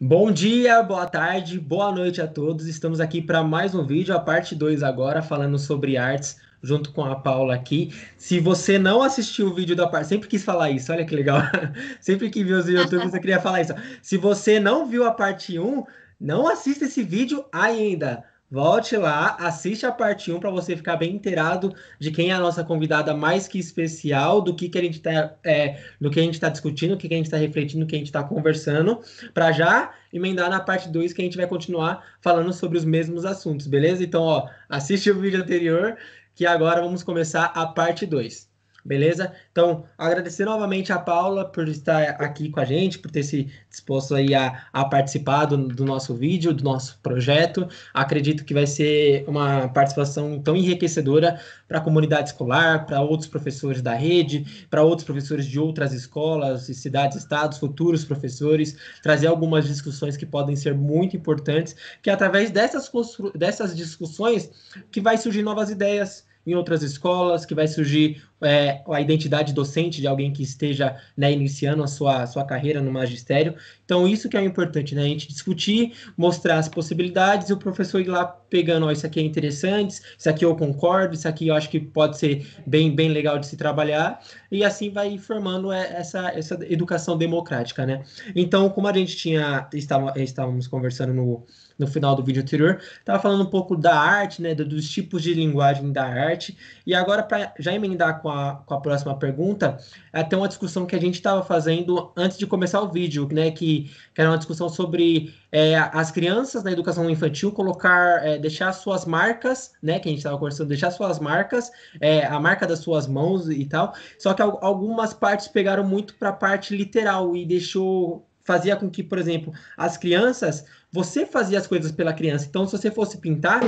Bom dia, boa tarde, boa noite a todos. Estamos aqui para mais um vídeo, a parte 2 agora, falando sobre artes, junto com a Paula aqui. Se você não assistiu o vídeo da parte, sempre quis falar isso, olha que legal. Sempre que viu os YouTubers, eu queria falar isso. Se você não viu a parte um, não assista esse vídeo ainda. Volte lá, assiste a parte um para você ficar bem inteirado de quem é a nossa convidada mais que especial, do que a gente está do que a gente está discutindo, o que a gente está refletindo, o que a gente está conversando, para já emendar na parte 2 que a gente vai continuar falando sobre os mesmos assuntos, beleza? Então, ó, assiste o vídeo anterior que agora vamos começar a parte 2. Beleza? Então, agradecer novamente a Paula por estar aqui com a gente, por ter se disposto aí a participar do nosso vídeo, do nosso projeto. Acredito que vai ser uma participação tão enriquecedora para a comunidade escolar, para outros professores da rede, para outros professores de outras escolas, cidades, estados, futuros professores, trazer algumas discussões que podem ser muito importantes, que através dessas discussões que vai surgir novas ideias em outras escolas, que vai surgir a identidade docente de alguém que esteja, né, iniciando a sua carreira no magistério. Então, isso que é importante, né? A gente discutir, mostrar as possibilidades e o professor ir lá pegando, ó, isso aqui é interessante, isso aqui eu concordo, isso aqui eu acho que pode ser bem, bem legal de se trabalhar, e assim vai formando essa educação democrática, né? Então, como a gente estávamos conversando no final do vídeo anterior, estava falando um pouco da arte, né, dos tipos de linguagem da arte, e agora, para já emendar com a próxima pergunta, até uma discussão que a gente estava fazendo antes de começar o vídeo, né, que era uma discussão sobre as crianças na educação infantil deixar suas marcas, né, que a gente estava conversando, deixar suas marcas, a marca das suas mãos e tal, só que algumas partes pegaram muito para a parte literal e fazia com que, por exemplo, as crianças, você fazia as coisas pela criança. Então, se você fosse pintar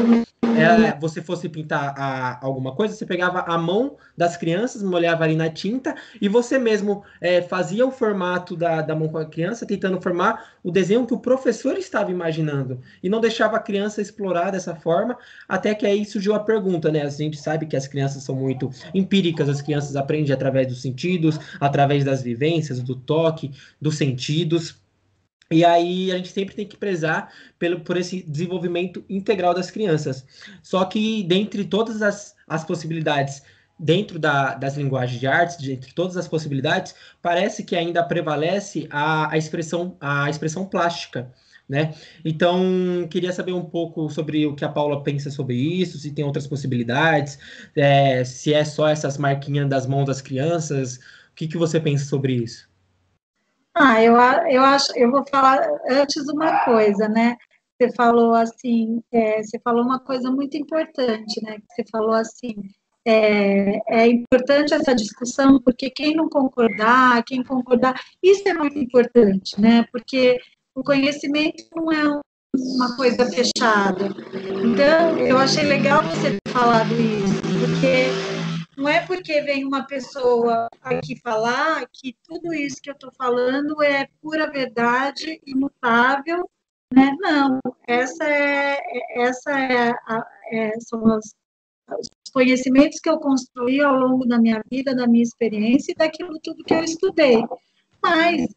alguma coisa, você pegava a mão das crianças, molhava ali na tinta, e você mesmo fazia o formato da mão com a criança, tentando formar o desenho que o professor estava imaginando, e não deixava a criança explorar dessa forma, até que aí surgiu a pergunta, né? A gente sabe que as crianças são muito empíricas, as crianças aprendem através dos sentidos, através das vivências, do toque, dos sentidos. E aí a gente sempre tem que prezar por esse desenvolvimento integral das crianças. Só que dentre todas as possibilidades, dentro das linguagens de artes, dentre todas as possibilidades, parece que ainda prevalece a expressão plástica, né? Então, queria saber um pouco sobre o que a Paula pensa sobre isso, se tem outras possibilidades, se é só essas marquinhas das mãos das crianças, o que você pensa sobre isso? Eu acho, eu vou falar antes uma coisa, né? Você falou assim, você falou uma coisa muito importante, né? Você falou assim, é importante essa discussão, porque quem concordar, isso é muito importante, né? Porque o conhecimento não é uma coisa fechada. Então, eu achei legal você ter falado isso, porque não é porque vem uma pessoa aqui falar que tudo isso que eu estou falando é pura verdade, imutável, né? Não, são os conhecimentos que eu construí ao longo da minha vida, da minha experiência e daquilo tudo que eu estudei. Mas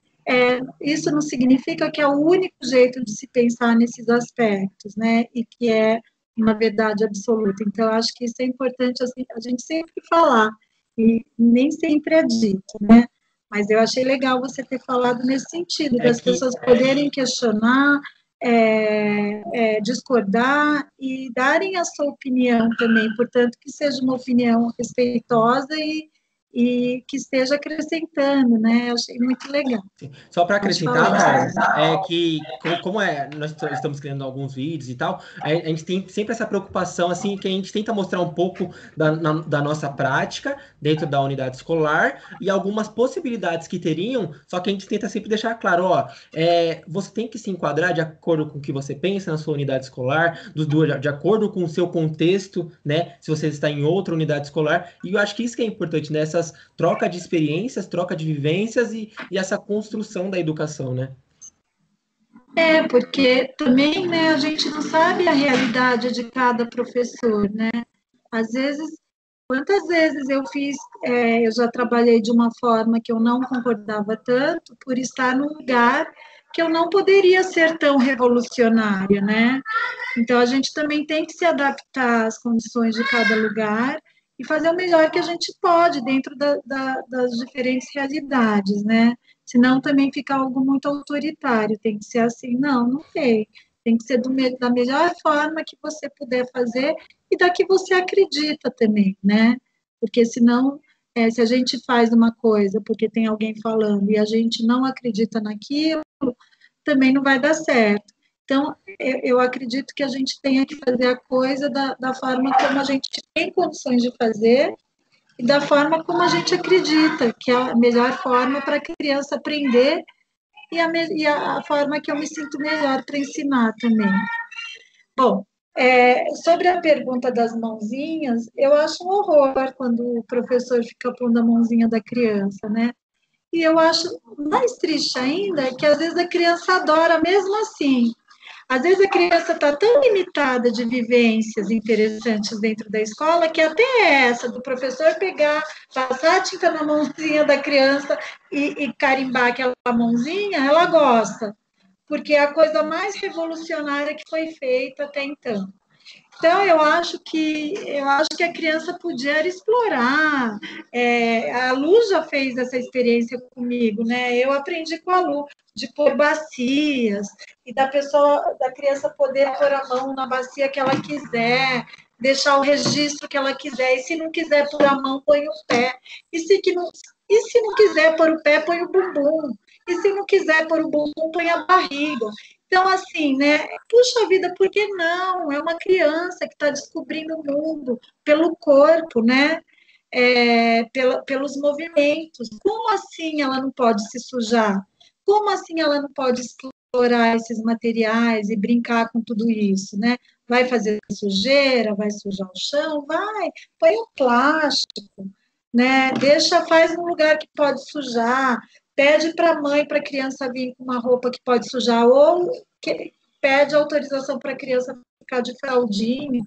isso não significa que é o único jeito de se pensar nesses aspectos, né? E que é uma verdade absoluta. Então, eu acho que isso é importante assim, a gente sempre falar, e nem sempre é dito, né? Mas eu achei legal você ter falado nesse sentido, É das que pessoas poderem questionar, discordar e darem a sua opinião também, portanto, que seja uma opinião respeitosa e que esteja acrescentando, né? Eu achei muito legal. Só para Pode acrescentar, Paulo, falar. é que como nós estamos criando alguns vídeos e tal, a gente tem sempre essa preocupação assim que a gente tenta mostrar um pouco da nossa prática dentro da unidade escolar e algumas possibilidades que teriam, só que a gente tenta sempre deixar claro, ó, você tem que se enquadrar de acordo com o que você pensa na sua unidade escolar, de acordo com o seu contexto, né? Se você está em outra unidade escolar, e eu acho que isso que é importante, né? Essas troca de experiências, troca de vivências e essa construção da educação, né? Porque também, né, a gente não sabe a realidade de cada professor, né? Às vezes, quantas vezes eu já trabalhei de uma forma que eu não concordava tanto por estar num lugar que eu não poderia ser tão revolucionária, né? Então, a gente também tem que se adaptar às condições de cada lugar e fazer o melhor que a gente pode dentro das diferentes realidades, né? Senão também fica algo muito autoritário, tem que ser assim, não tem que ser da melhor forma que você puder fazer e da que você acredita também, né? Porque senão, se a gente faz uma coisa porque tem alguém falando e a gente não acredita naquilo, também não vai dar certo. Então, eu acredito que a gente tenha que fazer a coisa da forma como a gente tem condições de fazer e da forma como a gente acredita, que é a melhor forma para a criança aprender e a forma que eu me sinto melhor para ensinar também. Bom, sobre a pergunta das mãozinhas, eu acho um horror quando o professor fica pondo a mãozinha da criança, né? E eu acho mais triste ainda que às vezes a criança adora mesmo assim. Às vezes a criança está tão limitada de vivências interessantes dentro da escola que até essa do professor pegar, passar a tinta na mãozinha da criança e carimbar aquela mãozinha, ela gosta, porque é a coisa mais revolucionária que foi feita até então. Então, eu acho que a criança podia explorar. A Lu já fez essa experiência comigo, né? Eu aprendi com a Lu de pôr bacias e da criança poder pôr a mão na bacia que ela quiser, deixar o registro que ela quiser. E se não quiser pôr a mão, põe o pé. E se não quiser pôr o pé, põe o bumbum. E se não quiser pôr o bumbum, põe a barriga. Então, assim, né? Puxa vida, por que não? É uma criança que está descobrindo o mundo pelo corpo, né? Pelos movimentos. Como assim ela não pode se sujar? Como assim ela não pode explorar esses materiais e brincar com tudo isso, né? Vai fazer sujeira, vai sujar o chão, vai, põe o plástico, né? Faz num lugar que pode sujar, pede para a mãe, para a criança vir com uma roupa que pode sujar, ou pede autorização para a criança ficar de fraldinha,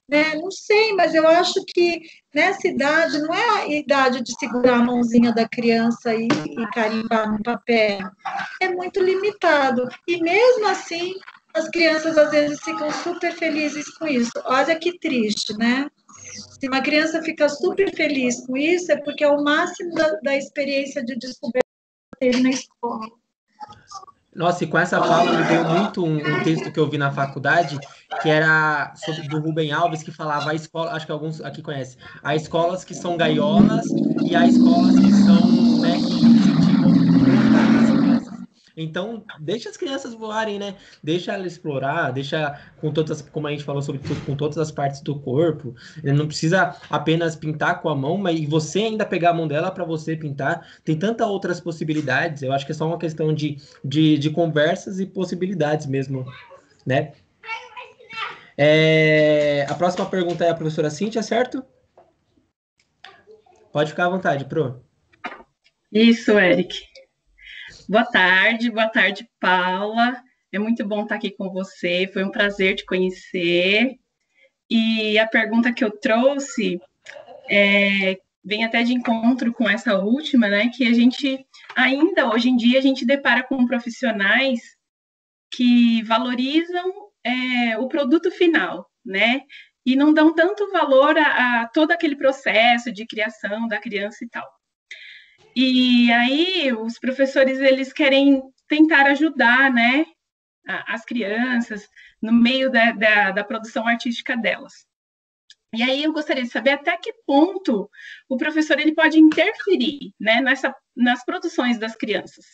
né? Não sei, mas eu acho que nessa idade não é a idade de segurar a mãozinha da criança e carimbar no papel. É muito limitado. E mesmo assim, as crianças às vezes ficam super felizes com isso. Olha que triste, né? Se uma criança fica super feliz com isso, é porque é o máximo da experiência de descoberta dele na escola. Nossa, e com essa fala me veio muito um texto que eu vi na faculdade, que era sobre do Rubem Alves, que falava a escola, acho que alguns aqui conhecem, há escolas que são gaiolas e há escolas que são, né, que incentivam voar as crianças. Então, deixa as crianças voarem, né? Deixa ela explorar, deixa com todas, como a gente falou sobre tudo, com todas as partes do corpo. Não precisa apenas pintar com a mão, mas e você ainda pegar a mão dela para você pintar. Tem tantas outras possibilidades. Eu acho que é só uma questão de conversas e possibilidades mesmo, né? A próxima pergunta é a professora Cíntia, certo? Pode ficar à vontade, Pro. Isso, Eric. Boa tarde, Paula. É muito bom estar aqui com você, foi um prazer te conhecer. E a pergunta que eu trouxe vem até de encontro com essa última, né? Que a gente, ainda hoje em dia, a gente depara com profissionais que valorizam o produto final, né? E não dão tanto valor a todo aquele processo de criação da criança e tal. E aí os professores eles querem tentar ajudar, né, as crianças no meio da produção artística delas. E aí eu gostaria de saber até que ponto o professor ele pode interferir, né, nas produções das crianças.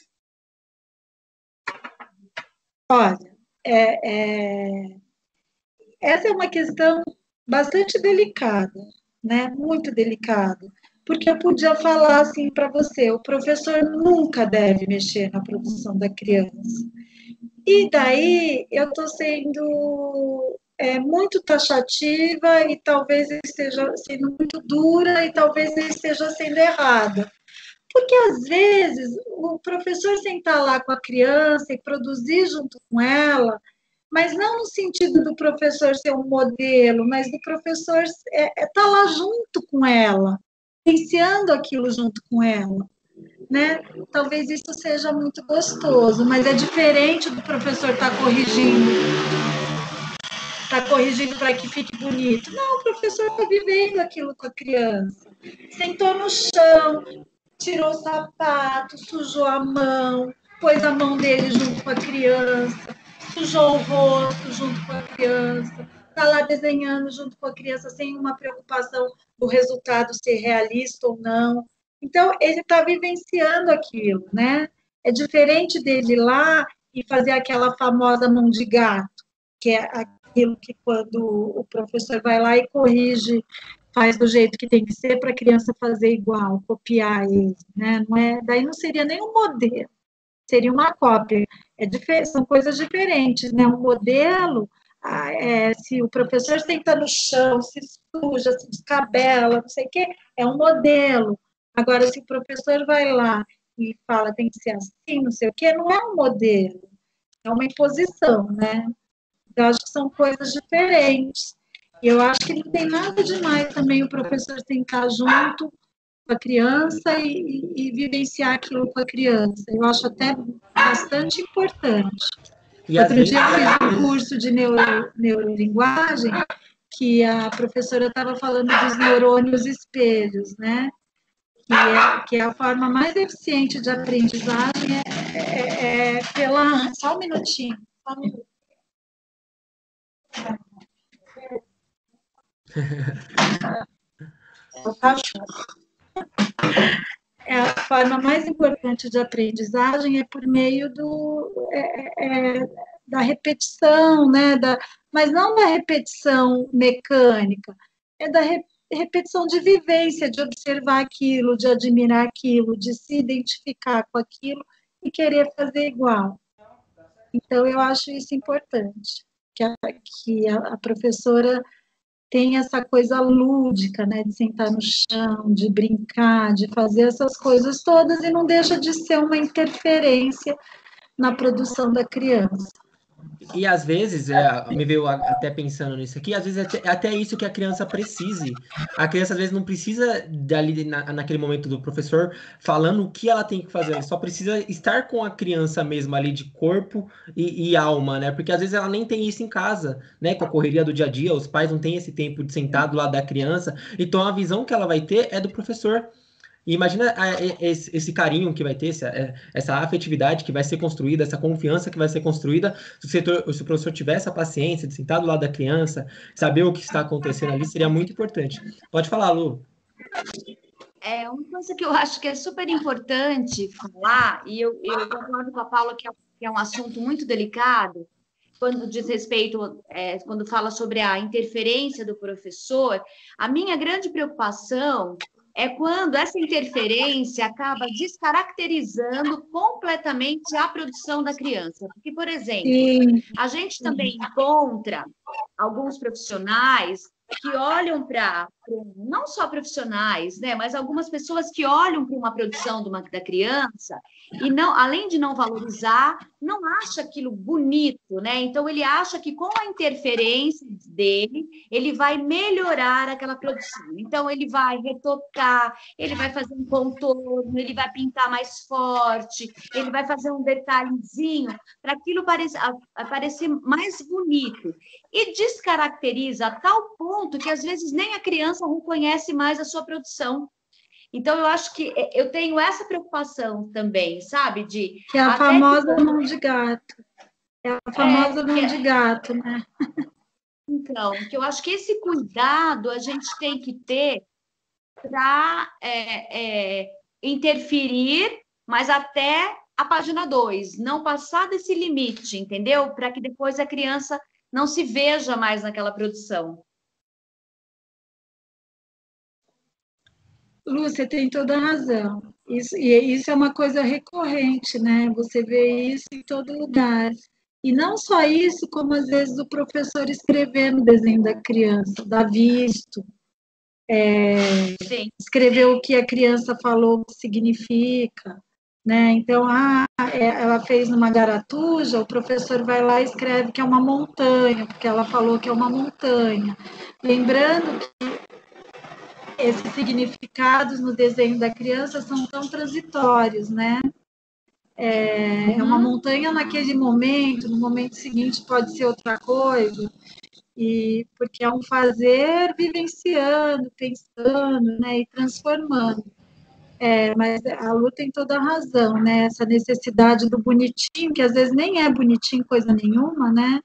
Olha, essa é uma questão bastante delicada, né? Muito delicada, porque eu podia falar assim para você: o professor nunca deve mexer na produção da criança. E daí eu estou sendo muito taxativa e talvez eu esteja sendo muito dura e talvez eu esteja sendo errada. Porque, às vezes, o professor sentar lá com a criança e produzir junto com ela, mas não no sentido do professor ser um modelo, mas do professor estar lá junto com ela, vivenciando aquilo junto com ela. né? Talvez isso seja muito gostoso, mas é diferente do professor estar corrigindo para que fique bonito. Não, o professor está vivendo aquilo com a criança. Sentou no chão, tirou o sapato, sujou a mão, pôs a mão dele junto com a criança, sujou o rosto junto com a criança, está lá desenhando junto com a criança sem uma preocupação do resultado ser realista ou não. Então, ele está vivenciando aquilo, né? É diferente dele ir lá e fazer aquela famosa mão de gato, que é aquilo que quando o professor vai lá e corrige, faz do jeito que tem que ser para a criança fazer igual, copiar ele, né? Não é, daí não seria nem um modelo, seria uma cópia. São coisas diferentes, né? Um modelo, se o professor senta no chão, se suja, se descabela, não sei o quê, é um modelo. Agora, se o professor vai lá e fala tem que ser assim, não sei o quê, não é um modelo, é uma imposição, né? Eu acho que são coisas diferentes. E eu acho que não tem nada demais também o professor sentar junto com a criança e vivenciar aquilo com a criança. Eu acho até bastante importante. E Outro vezes... dia eu fiz um curso de neurolinguagem que a professora estava falando dos neurônios espelhos, né? Que é a forma mais eficiente de aprendizagem pela... Só um minutinho, só um minuto. A forma mais importante de aprendizagem é por meio da repetição, né? Mas não da repetição mecânica, é da repetição de vivência, de observar aquilo, de admirar aquilo, de se identificar com aquilo e querer fazer igual. Então, eu acho isso importante, que a professora tem essa coisa lúdica, né, de sentar no chão, de brincar, de fazer essas coisas todas, e não deixa de ser uma interferência na produção da criança. E às vezes, me veio até pensando nisso aqui, às vezes é até isso que a criança precise. A criança às vezes não precisa dali naquele momento do professor falando o que ela tem que fazer, ela só precisa estar com a criança mesmo ali de corpo e alma, né? Porque às vezes ela nem tem isso em casa, né? Com a correria do dia a dia, os pais não têm esse tempo de sentar do lado da criança, então a visão que ela vai ter é do professor. E imagina esse carinho que vai ter, essa afetividade que vai ser construída, essa confiança que vai ser construída, se o professor tiver essa paciência de sentar do lado da criança, saber o que está acontecendo ali, seria muito importante. Pode falar, Lu. Uma coisa que eu acho que é super importante falar, e eu concordo com a Paula que é um assunto muito delicado, quando diz respeito, quando fala sobre a interferência do professor, a minha grande preocupação é quando essa interferência acaba descaracterizando completamente a produção da criança. Porque, por exemplo, a gente também encontra alguns profissionais que olham para, não só profissionais, né, mas algumas pessoas que olham para uma produção da criança e, não, além de não valorizar, não acha aquilo bonito, né? Então, ele acha que com a interferência dele, ele vai melhorar aquela produção. Então, ele vai retocar, ele vai fazer um contorno, ele vai pintar mais forte, ele vai fazer um detalhezinho para aquilo parecer mais bonito. E descaracteriza a tal ponto que, às vezes, nem a criança reconhece mais a sua produção. Então, eu acho que eu tenho essa preocupação também, sabe? Que é a famosa mão de gato. É a famosa mão de gato, né? Então, que eu acho que esse cuidado a gente tem que ter para interferir, mas até a página 2, não passar desse limite, entendeu? Para que depois a criança não se veja mais naquela produção. Lu, você tem toda a razão. Isso é uma coisa recorrente, né? Você vê isso em todo lugar. E não só isso, como às vezes o professor escrever no desenho da criança, dá visto, escrever o que a criança falou, o que significa, né? Então, ela fez numa garatuja, o professor vai lá e escreve que é uma montanha, porque ela falou que é uma montanha. Lembrando que esses significados no desenho da criança são tão transitórios, né? É uma montanha naquele momento, no momento seguinte pode ser outra coisa, e porque é um fazer vivenciando, pensando, né, e transformando. Mas a Lu tem toda a razão, né? Essa necessidade do bonitinho, que às vezes nem é bonitinho coisa nenhuma, né?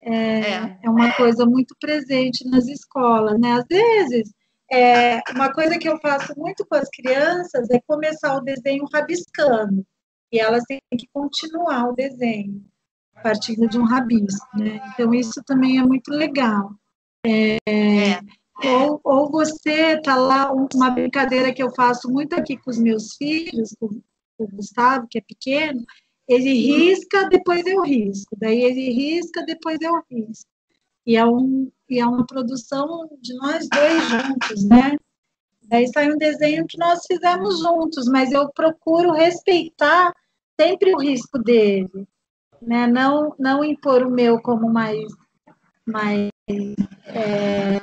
É uma coisa muito presente nas escolas, né? Às vezes, uma coisa que eu faço muito com as crianças é começar o desenho rabiscando, e elas têm que continuar o desenho, partindo de um rabisco, né? Então, isso também é muito legal. Ou você tá lá, uma brincadeira que eu faço muito aqui com os meus filhos, com o Gustavo, que é pequeno, ele risca, depois eu risco, daí ele risca, depois eu risco. E é uma produção de nós dois juntos, né? Daí sai um desenho que nós fizemos juntos, mas eu procuro respeitar sempre o risco dele, né? Não impor o meu como mais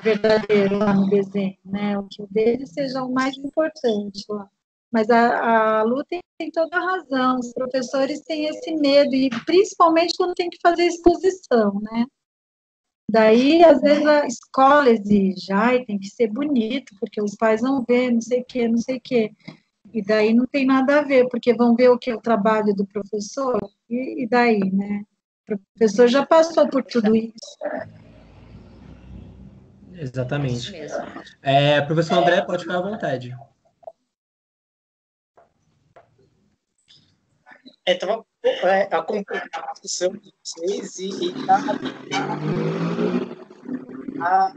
verdadeiro lá no desenho, né? O que o dele seja o mais importante lá. Mas a Lu tem toda a razão, os professores têm esse medo, e principalmente quando tem que fazer exposição, né? Daí, às vezes, a escola exige, tem que ser bonito, porque os pais vão ver, não sei o quê, não sei o quê. E daí não tem nada a ver, porque vão ver o que é o trabalho do professor, e daí, né? O professor já passou por tudo isso. Exatamente. Isso mesmo. Professor André, pode ficar à vontade. Estava acompanhando a discussão de vocês e a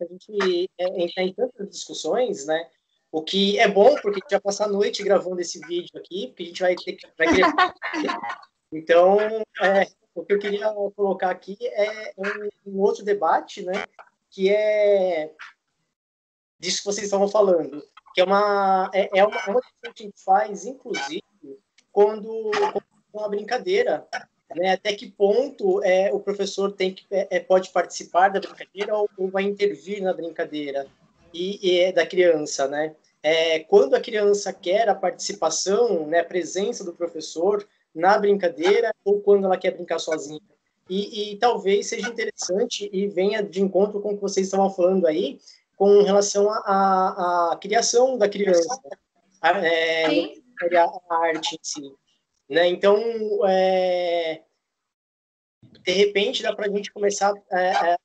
gente entrar em tantas discussões, né? O que é bom, porque a gente vai passar a noite gravando esse vídeo aqui, porque a gente vai querer... Então, o que eu queria colocar aqui é um outro debate, né? Que é disso que vocês estavam falando, que é uma discussão que a gente faz, inclusive, quando uma brincadeira, né? Até que ponto o professor pode participar da brincadeira ou vai intervir na brincadeira e da criança, né? Quando a criança quer a participação, né, a presença do professor na brincadeira, ou quando ela quer brincar sozinha. E talvez seja interessante e venha de encontro com o que vocês estavam falando aí, com relação à criação da criança, a arte em si. Né? Então, de repente, dá para a gente começar a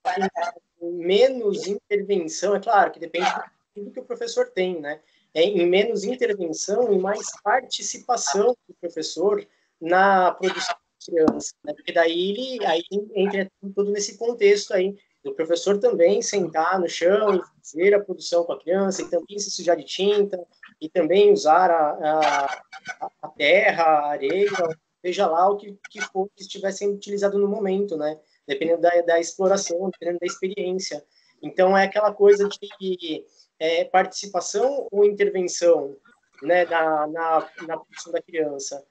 menos intervenção, é claro que depende do que o professor tem, né? Em menos intervenção e mais participação do professor na produção da criança, né? Porque daí aí entra tudo nesse contexto aí, do professor também sentar no chão e fazer a produção com a criança, e também se sujar de tinta, e também usar a terra, a areia, seja lá o que for que estiver sendo utilizado no momento, né? Dependendo da exploração, dependendo da experiência. Então, é aquela coisa de participação ou intervenção, né, na produção da criança.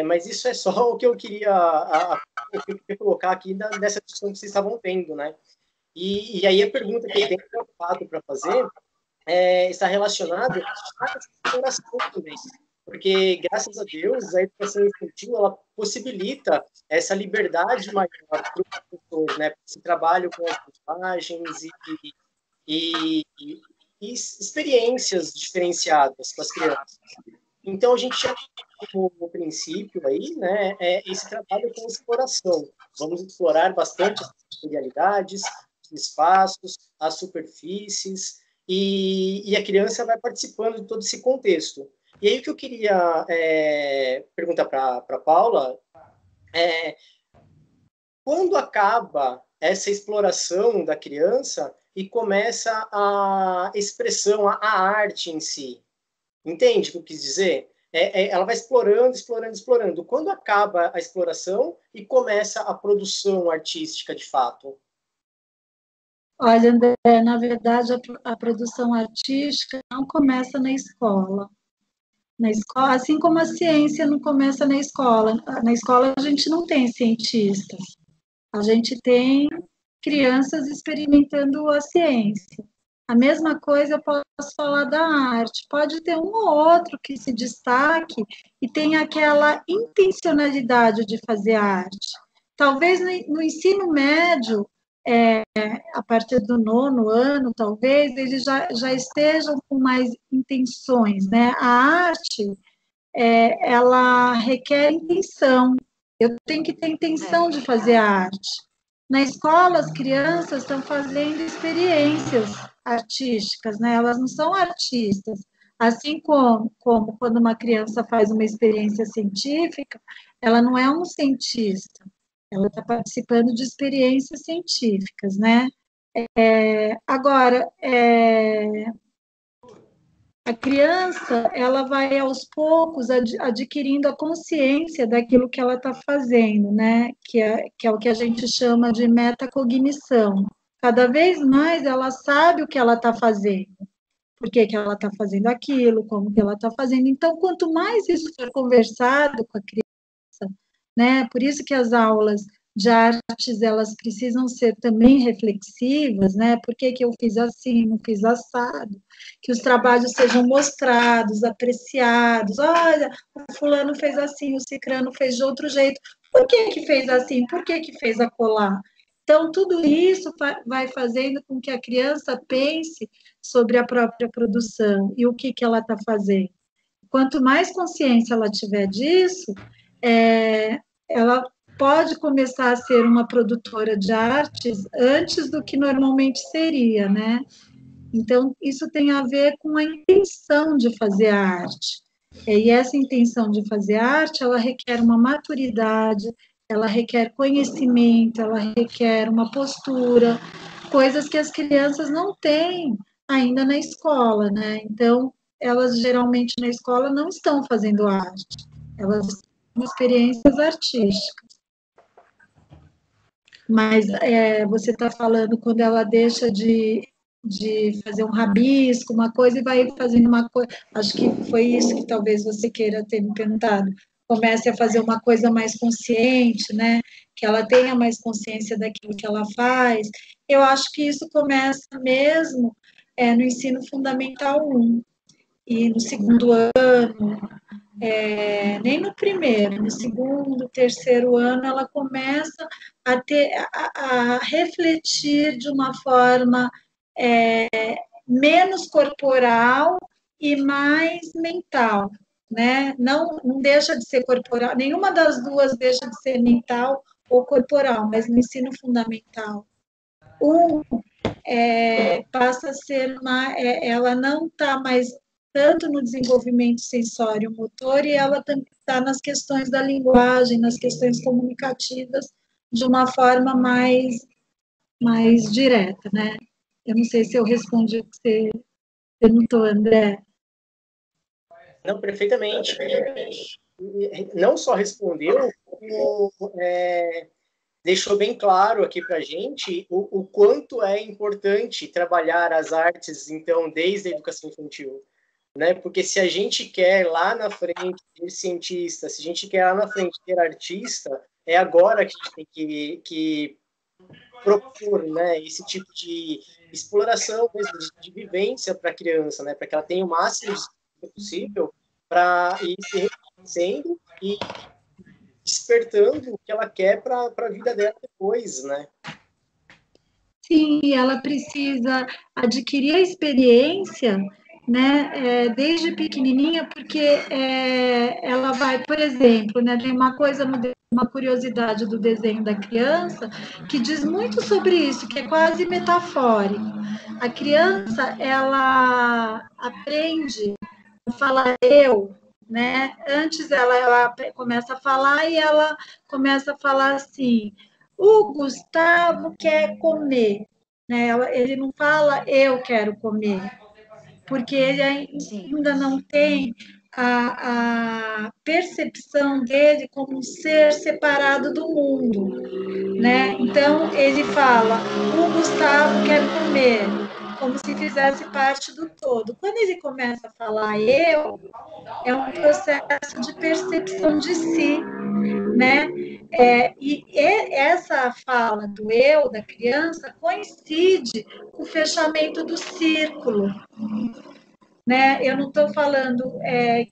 Mas isso é só o que eu queria colocar aqui dessa discussão que vocês estavam tendo, né? E aí a pergunta que tem para fazer está relacionado à exploração também. Porque, graças a Deus, a educação infantil ela possibilita essa liberdade maior para o professor, né? Esse trabalho com as linguagens e experiências diferenciadas com as crianças. Então, a gente já tem como princípio aí, né, esse trabalho com exploração. Vamos explorar bastante as materialidades, os espaços, as superfícies, e a criança vai participando de todo esse contexto. E aí o que eu queria perguntar para a Paula quando acaba essa exploração da criança e começa a expressão, a arte em si? Entende o que eu quis dizer? Ela vai explorando, explorando, explorando. Quando acaba a exploração e começa a produção artística de fato? Olha, André, na verdade, a produção artística não começa na escola. Na escola, assim como a ciência não começa na escola. Na escola a gente não tem cientistas. A gente tem crianças experimentando a ciência. A mesma coisa eu posso falar da arte. Pode ter um ou outro que se destaque e tenha aquela intencionalidade de fazer arte. Talvez no ensino médio, a partir do 9º ano, talvez, eles já estejam com mais intenções, né? A arte, ela requer intenção. Eu tenho que ter intenção de fazer arte. Na escola, as crianças estão fazendo experiências artísticas, né? Elas não são artistas. Assim como quando uma criança faz uma experiência científica, ela não é um cientista, ela está participando de experiências científicas, né? Agora, a criança, ela vai aos poucos adquirindo a consciência daquilo que ela está fazendo, né? Que é o que a gente chama de metacognição. Cada vez mais ela sabe o que ela está fazendo, por que ela está fazendo aquilo, como que ela está fazendo. Então, quanto mais isso for conversado com a criança, né? Por isso que as aulas de artes, elas precisam ser também reflexivas, né? Por que eu fiz assim, não fiz assado? Que os trabalhos sejam mostrados, apreciados. Olha, o fulano fez assim, o cicrano fez de outro jeito. Por que fez assim? Por que fez acolá? Então, tudo isso vai fazendo com que a criança pense sobre a própria produção e o que ela está fazendo. Quanto mais consciência ela tiver disso, ela pode começar a ser uma produtora de artes antes do que normalmente seria, né? Então, isso tem a ver com a intenção de fazer a arte. E essa intenção de fazer arte, ela requer uma maturidade, ela requer conhecimento, ela requer uma postura, coisas que as crianças não têm ainda na escola, né? Então, elas geralmente na escola não estão fazendo arte, elas estão experiências artísticas. Mas você está falando quando ela deixa de fazer um rabisco, uma coisa, e vai fazendo uma coisa. Acho que foi isso que talvez você queira ter me perguntado. Comece a fazer uma coisa mais consciente, né? Que ela tenha mais consciência daquilo que ela faz. Eu acho que isso começa mesmo no ensino fundamental 1. E no 2º ano, nem no primeiro, no 2º, 3º ano, ela começa a refletir de uma forma menos corporal e mais mental, né? Não deixa de ser corporal, nenhuma das duas deixa de ser mental ou corporal, mas no ensino fundamental, passa a ser ela não está mais tanto no desenvolvimento sensório-motor, e ela está nas questões da linguagem, nas questões comunicativas, de uma forma mais direta, né? Eu não sei se eu respondi o que você perguntou, André. Não, perfeitamente. Não só respondeu, como deixou bem claro aqui para a gente o quanto é importante trabalhar as artes, então, desde a educação infantil. Né? Porque se a gente quer lá na frente ser cientista, se a gente quer lá na frente ser artista, é agora que a gente tem que propor, né, esse tipo de exploração mesmo, de vivência para a criança, né, para que ela tenha o máximo possível para ir se reconhecendo e despertando o que ela quer para a vida dela depois, né? Sim, ela precisa adquirir a experiência, né, desde pequenininha, porque ela vai, por exemplo, né, tem uma curiosidade do desenho da criança que diz muito sobre isso, que é quase metafórico. A criança, ela aprende a falar eu, né? Antes ela começa a falar e ela começa a falar assim: o Gustavo quer comer, né? Ele não fala eu quero comer, porque ele ainda não tem a percepção dele como um ser separado do mundo, né? Então ele fala o Gustavo quer comer, como se fizesse parte do todo. Quando ele começa a falar eu, é um processo de percepção de si, né? Essa fala do eu, da criança, coincide com o fechamento do círculo, né? Eu não estou falando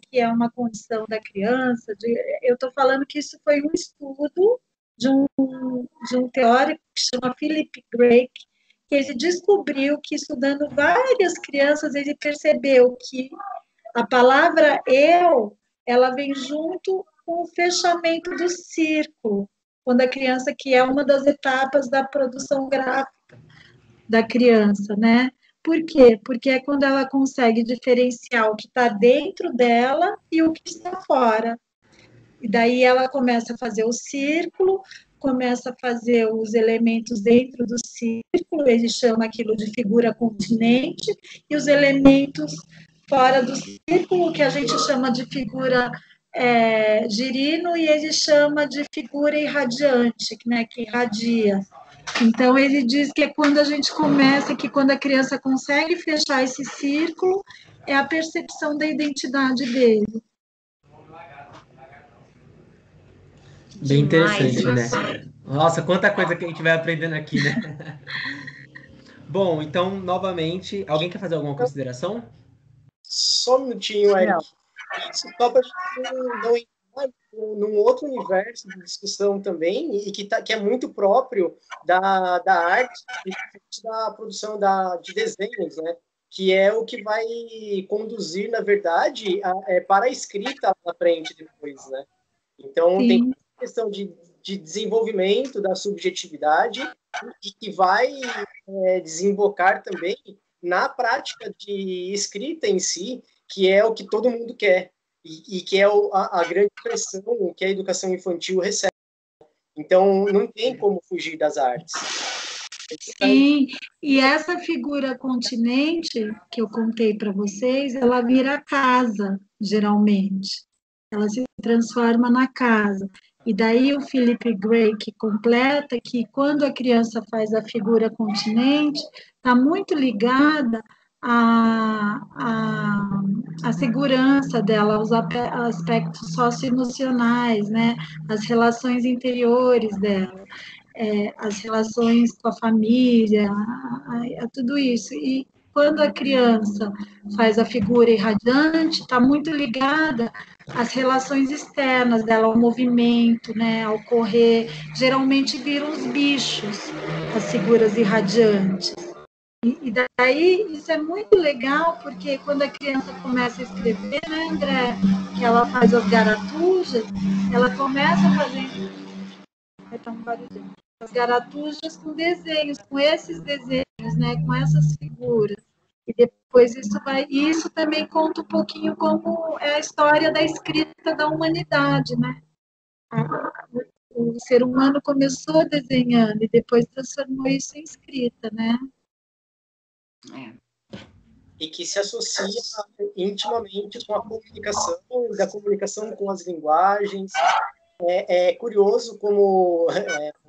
que é uma condição da criança, eu estou falando que isso foi um estudo de um teórico que chama Philip Drake, que ele descobriu que, estudando várias crianças, ele percebeu que a palavra eu, ela vem junto com o fechamento do círculo, quando a criança, que é uma das etapas da produção gráfica da criança, né? Por quê? Porque é quando ela consegue diferenciar o que está dentro dela e o que está fora. E daí ela começa a fazer o círculo, começa a fazer os elementos dentro do círculo, ele chama aquilo de figura continente, e os elementos fora do círculo, que a gente chama de figura girino, e ele chama de figura irradiante, né, que irradia. Então, ele diz que é quando a gente começa, que quando a criança consegue fechar esse círculo, é a percepção da identidade dele. Bem interessante, né? Nossa, quanta coisa que a gente vai aprendendo aqui, né? Bom, então, novamente, alguém quer fazer alguma consideração? Só um minutinho, Eric. Isso só para a gente não entrar num outro universo de discussão também, e que é muito próprio da arte e da produção de desenhos, né? Que é o que vai conduzir, na verdade, para a escrita lá na frente depois, né? Então, Sim. tem questão de desenvolvimento da subjetividade e que vai desembocar também na prática de escrita em si, que é o que todo mundo quer e que é a grande pressão que a educação infantil recebe. Então, não tem como fugir das artes. Sim, e essa figura continente que eu contei para vocês, ela vira casa, geralmente. Ela se transforma na casa. E daí o Philip Drake completa que quando a criança faz a figura continente, está muito ligada à segurança dela, aos aspectos socioemocionais, né? As relações interiores dela. As relações com a família, tudo isso. E quando a criança faz a figura irradiante, está muito ligada às relações externas dela, ao movimento, né, ao correr. Geralmente viram os bichos, as figuras irradiantes. E daí, isso é muito legal, porque quando a criança começa a escrever, né, André, que ela faz as garatujas, ela começa a fazer... as garatujas com desenhos, com esses desenhos, né, com essas figuras. E depois isso também conta um pouquinho como é a história da escrita da humanidade, né? O ser humano começou desenhando e depois transformou isso em escrita, né? E que se associa intimamente com a comunicação, da comunicação com as linguagens. É curioso como,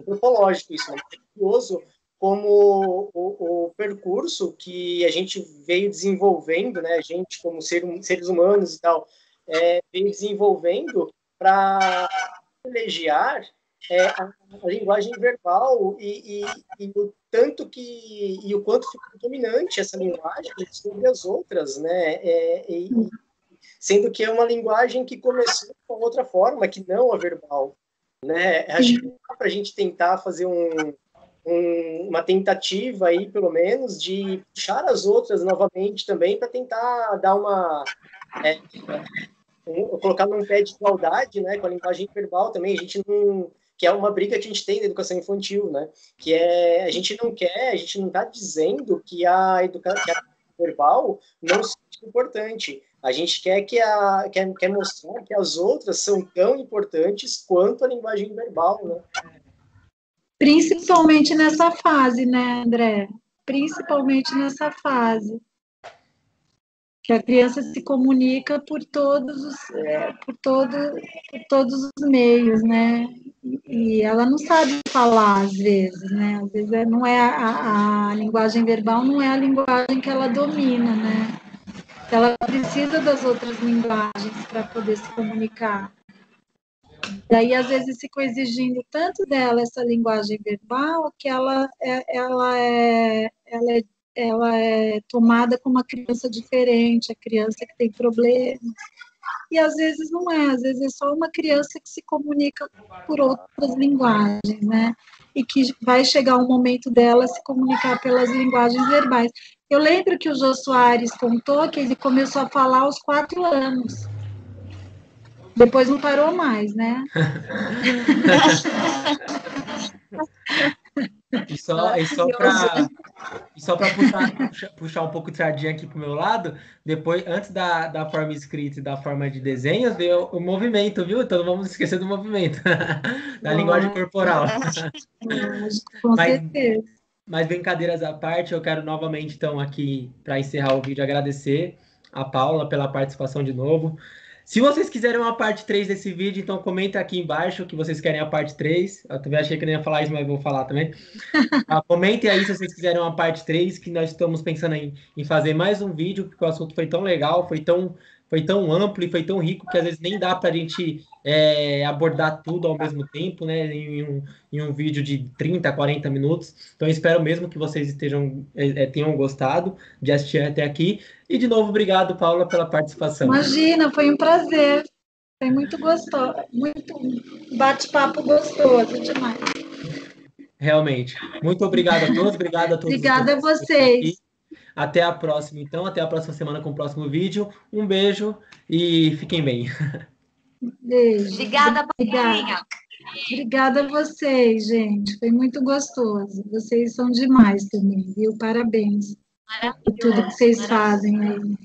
antropológico isso, né? É curioso como o percurso que a gente veio desenvolvendo, né? A gente como seres humanos e tal, veio desenvolvendo para privilegiar a linguagem verbal e o tanto e o quanto ficou dominante essa linguagem sobre as outras, né? Sendo que é uma linguagem que começou com outra forma, que não a verbal, né? Acho que dá para a gente tentar fazer uma tentativa aí, pelo menos, de puxar as outras novamente também, para tentar dar colocar num pé de igualdade, né, com a linguagem verbal também. A gente não... que é uma briga que a gente tem na educação infantil, né? Que a gente não está dizendo que a educação verbal não seja importante. A gente quer mostrar que as outras são tão importantes quanto a linguagem verbal, né? Principalmente nessa fase, né, André? Principalmente nessa fase. Que a criança se comunica por todos os meios, né? E ela não sabe falar, às vezes, né? Às vezes não é a linguagem verbal não é a linguagem que ela domina, né? Ela precisa das outras linguagens para poder se comunicar. aí, às vezes, ficam exigindo tanto dela essa linguagem verbal que ela é tomada como uma criança diferente, a criança que tem problemas. E às vezes não é, às vezes é só uma criança que se comunica por outras linguagens, né? E que vai chegar um momento dela se comunicar pelas linguagens verbais. Eu lembro que o Jô Soares contou que ele começou a falar aos 4 anos. Depois não parou mais, né? E só para puxar um pouco de sardinha aqui pro meu lado, depois, antes da forma escrita e da forma de desenhos, veio o movimento, viu? Então não vamos esquecer do movimento, da linguagem corporal. Com certeza. Mas brincadeiras à parte, eu quero novamente, então, aqui, para encerrar o vídeo, agradecer a Paula pela participação de novo. Se vocês quiserem uma parte 3 desse vídeo, então comenta aqui embaixo que vocês querem a parte 3. Eu também achei que não ia falar isso, mas vou falar também. Comentem aí se vocês quiserem uma parte 3, que nós estamos pensando em fazer mais um vídeo, porque o assunto foi tão legal, foi tão amplo e foi tão rico que às vezes nem dá para a gente abordar tudo ao mesmo tempo, né? Em um vídeo de 30, 40 minutos. Então, eu espero mesmo que vocês tenham gostado de assistir até aqui. E, de novo, obrigado, Paula, pela participação. Imagina, foi um prazer. Foi muito gostoso, muito bate-papo gostoso demais. Realmente. Muito obrigado a todos, obrigado a todos. Obrigada a vocês. Até a próxima, então. Até a próxima semana com o próximo vídeo. Um beijo e fiquem bem. Beijo. Obrigada, Paulinha. Obrigada a vocês, gente. Foi muito gostoso. Vocês são demais também, viu? Parabéns por tudo que vocês fazem aí.